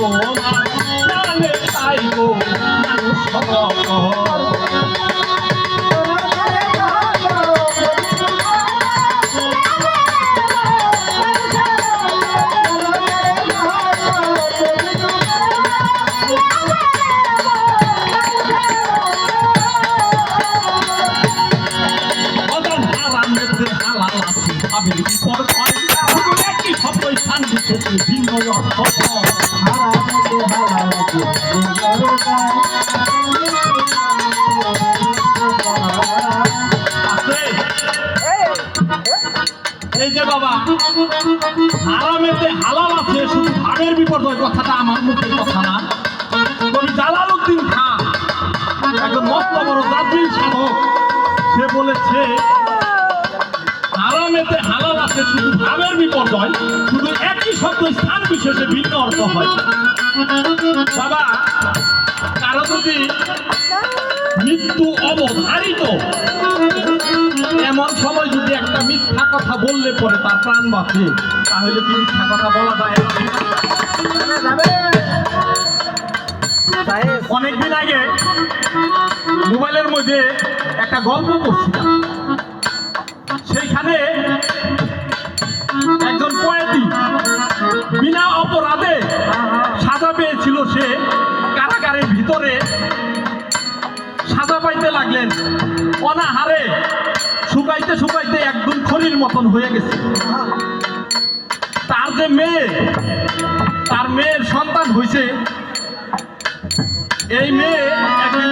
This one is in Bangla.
তোমার প্রাণে তাই গো ভিন্ন এই যে বাবা হারামেতে হালাল আছে শুধু ভাবের বিপর্যয় কথাটা আমার মুখের কথা না। কবি জালালউদ্দিন খান একজন মস্ত বড় জাতির সাধক, সে বলেছে হারামেতে হালাল আছে শুধু ভাবের বিপর্যয়, শুধু একই শব্দ স্থান বিশেষে ভিন্ন অর্থ হয়। বাবা কারো যদি মৃত্যু অবধারিত এমন সময় যদি একটা মিথ্যা কথা বললে পরে তার প্রাণ বাঁচে, তাহলে কি মিথ্যা কথা বলা যায়? অনেকদিন আগে মোবাইলের মধ্যে একটা গল্প পড়ছিলাম, সেইখানে একজন কয়েদি বিনা অপরাধে সাজা পেয়েছিল। সে কারাগারের ভিতরে সাজা পাইতে লাগলেন, অনাহারে শুকাইতে শুকাইতে একদম খড়ির মতন হয়ে গেছে। তার যে মেয়ে, তার মেয়ের সন্তান হয়েছে। এই মেয়ে একদিন